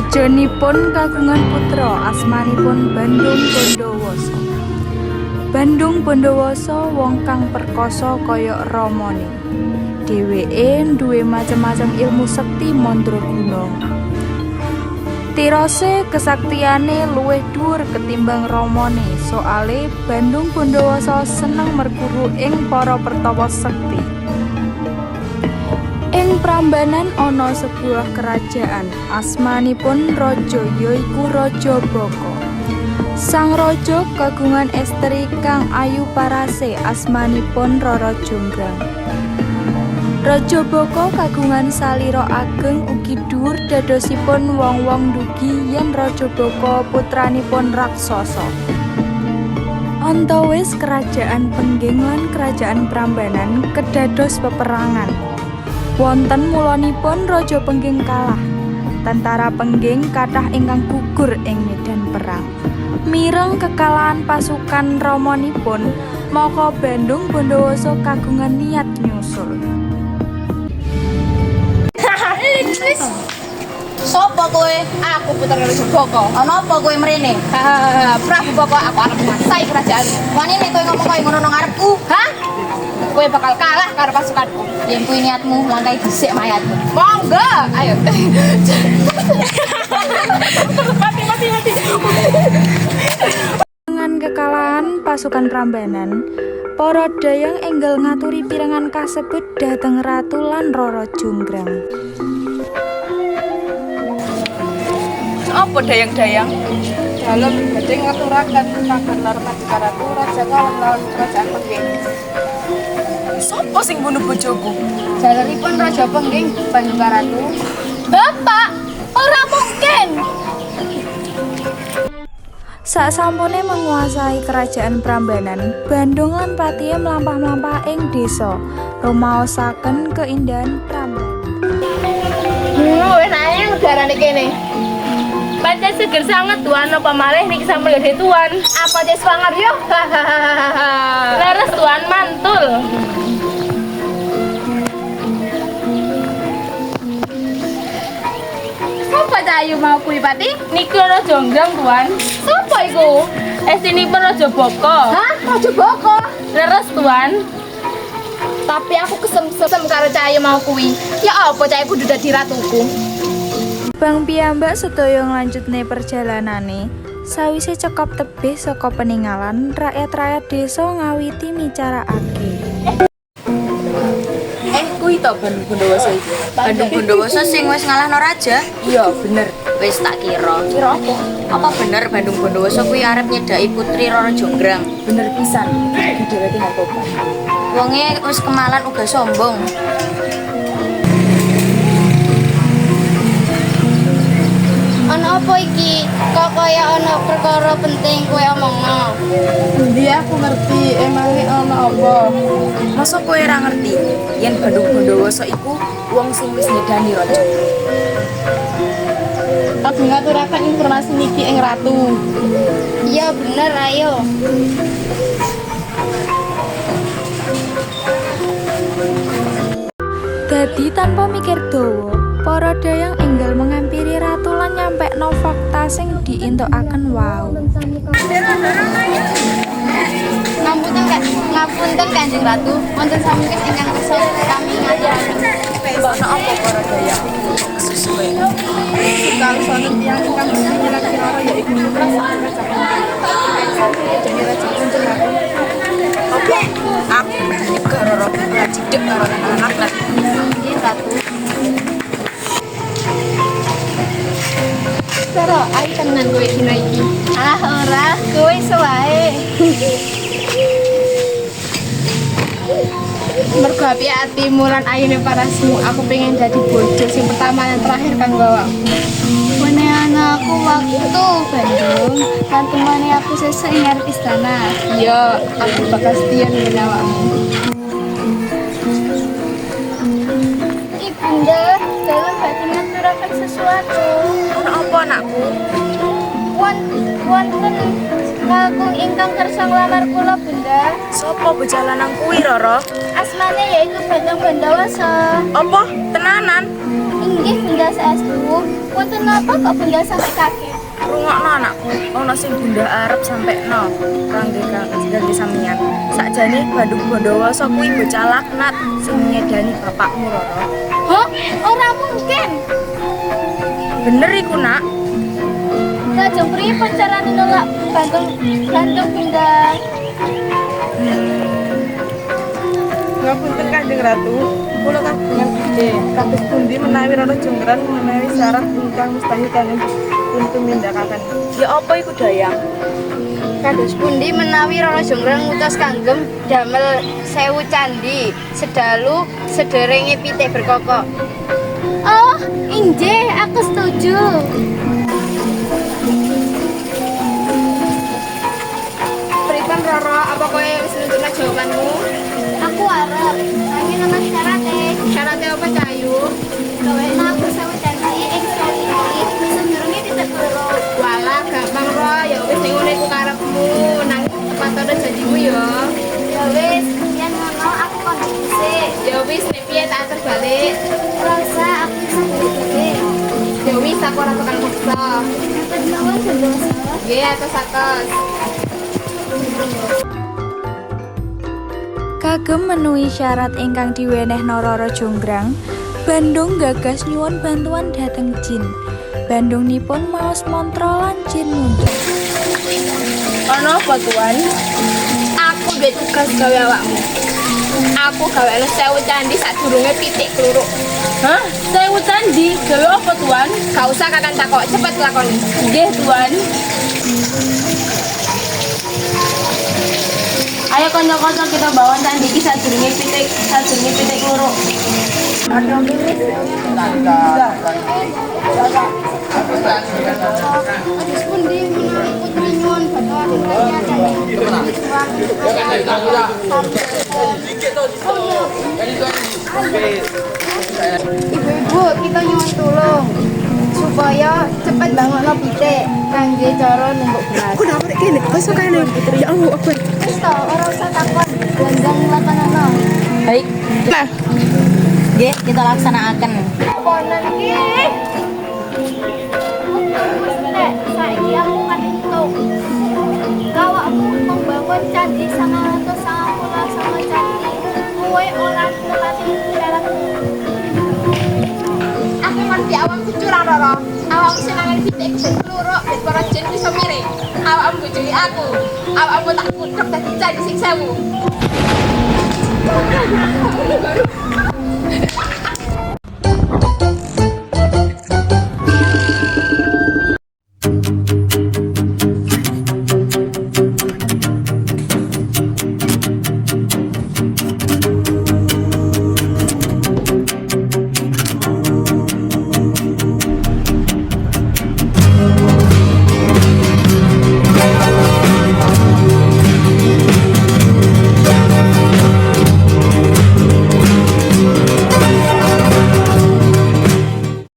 Rajanipun kagungan putra asmanipun Bandung Bondowoso. Bandung Bondowoso wong kang perkasa kaya ramane. Dheweke duwe macem-macem ilmu sekti mandraguna. Tirose kesaktiyane luwih dhuwur ketimbang ramane, soale Bandung Bondowoso seneng merguru ing para pertawa sekti. Ing Prambanan ana sebuah kerajaan, asmanipun raja yaiku Raja Baka. Sang raja kagungan estri kang ayu parase, asmanipun Rara Jonggrang. Raja Baka kagungan salira ageng ugi dhuwur dadosipun wong-wong ndugi yen Raja Baka putranipun raksasa. Antawis kerajaan Pengging lan kerajaan Prambanan kedados peperangan. Wonten mulanipun Raja Pengging kalah. Tentara Pengging kathah ingkang gugur ing medan perang. Mireng kekalahan pasukan ramanipun, maka Bandung Bondowoso kagungan niat nyusul. Sopo kowe? Aku putra Raja Baka. Ana apa kowe mrene? Prabu Baka, aku arep nguasai kerajaanmu. Wanine kowe ngomong koyo ngono nang ngarepku, ha? Kowe bakal kalah karo pasukanku. Yen kuwi niatmu, langkai dhisik mayatmu. Monggo, ayo. Mati. Dengan kekalahan pasukan Prambanan, para dayang enggal ngaturi pirengan kasebut dhateng Ratu lan Rara Jonggrang. Apa dayang-dayang? Dalam badhe ngaturaken kabar Madika Ratu Raja lawan kerajaan Pengging. Sopo sing bunuh bojoku? Jalaripun Raja Pengging Madika Ratu. Bapak, ora mungkin. Sasampune menguasai kerajaan Prambanan, Bandung lan Patihe mlampah-mlampah ing desa, rumaosaken keindahan Prambanan. Enake udarane kene. Pancen seger sanget tuan, apa malih niki sampun gede tuan. Apa jes swanger yo? Leres tuan, mantul. Sopo cahayu mau kuwi Pati? Niki Rara Jonggrang tuan. Sopo iku? Estinipun Raja Baka. Hah? Raja Baka? Leres tuan. Tapi aku kesem-kesem karo cahayu mau kuwi. Ya apa cahayu kudu dadi ratuku? Bang piyambak sedaya nglanjutne perjalanane. Sawise cekap tebih saka peninggalan, rakyat-rakyat desa ngawiti micarakake. Kuwi to Bandung Bondowoso iki. Bandung Bondowoso sing wis ngalahno raja? Iya, bener. Wis tak kira. Kira apa? Apa bener Bandung Bondowoso kuwi arep nyedaki putri Rara Jonggrang? Bener pisan. Iki dheweke narkoba. Wonge wis kemalan uga sombong. Ana apa iki? Kok kaya ana perkara penting kowe omongno? Endi aku ngerti, emange ana apa? Masa kowe ora ngerti yen Bandung Bondowoso iku wong sing wis nyedani raja. Aku ngaturaken informasi niki ing ratu. Iya bener, ayo. Dadi tanpa mikir dawa, para dayang enggal mengampiri ratu lan nyampekno fakta sing diintokaken wau. Ngapunten Kanjeng Ratu, wonten samangkin ingkang kersa kami ngaturaken. Ana apa para dayang? Kesusuwe. Kalau sonen tiyang ingkang nyelak kira yaiku putra saking Raja Pengging. Jadi Raja Pengging aku. Oke, aku juga Rara cidek karo anak lan. Nggih, Ratu. Sara, ayo temenan kowe dina iki. Ah, ora, kowe suwae. Mergo api atimu lan ayune parasmu, aku pengen jadi bojo sing pertama dan terakhir kang bawamu. Mene anakku waktu Bandung, kan temani aku sesuk ing ngarep istana. Iya, aku bakal setia dengan awakmu. Ibunda, dalam badhe ngaturaken sesuatu. Ana apa anakku? Wonten kakung ingkang kersa nglamar kula, Bunda. Sopo Sopo bocah lanang kuwi, Roro? Asmane yaitu Bandung Bondowoso. Apa? Tenanan? Inggih Bunda Saestu. Punten napa kok Bunda sampai kaget? Rungokno anakku, ana sing Bunda arep sampekno kangge sampeyan. Sakjane Bandung Bondowoso kuwi bocah laknat sing nyedani bapakmu, Roro. Hah? Ora mungkin. Bener iku, Nak. Lajeng pripun carane nolak Bandung Bunda? Ngapunten Kanjeng Ratu, kula kagungan ide. Kados pundi menawi Roro Jonggrang menawi syarat ingkang mustahil kalian pun tumindakaken. Ya apa iku Dayang? Kados pundi menawi Roro Jonggrang ngutus kanggem damel 1000 candi sedalu sederenge pitik berkokok. Oh, injih, aku setuju. Pripun Roro, apa kowe wis nunjukna jawabanmu? Aku arep. Nanging ana syaratnya. Syaratnya apa Cahayu? Gawekna aku sewu janji ing sekali iki sedurunge diteturut. Walah gampang Ro, ya wis ning ngene iku karepmu. Nanging patono janjimu ya. Ya wis, yen ngono aku kon dhisik. Ya wis nek piye tak atur balik. Ora usah aku bisa dhisik. Ya wis aku ora bakal maksa. Kenawan Bondowoso. Nggih, atus-atus. Kagem menuhi syarat ingkang diwenehno Roro Jonggrang, Bandung gagas nyuwun bantuan dhateng jin. Bandungnipun maos mantra lan jin muncul. Ono apa tuan? Aku duwe tugas gawe awakmu. Aku gawe 1000 candi sadurunge pitik kluruk. Hah? 1000 candi? Gawe apa tuan? Gak usah kakang takok, cepet lakoni. Nggih tuan. Ayo kanca-kanca kita bawa candi iki sadurunge pitik kluruk. Kados pundi menawi putri nyuwun bantuan Ibu-ibu, kita nyuwun tulung supaya cepet bangun pitik kangge cara numbuk beras. Aku dapat kene, besok kene. Ya Allah, apa? Wis to, ora usah takon. Gandang lakonono. Baik. Nah. Nggih, kita laksanakan. Ponan iki. Nek saiki aku kan entuk. Gawakmu membangun candi 990 sama candi. Kowe ora nepati syaratmu. Aku ngerti awakmu curang Roro. Awakmu senangan pitik kluruk ben para jin bisa miring. Awakmu bojone aku. Awakmu tak kutuk dadi candi sing 1000.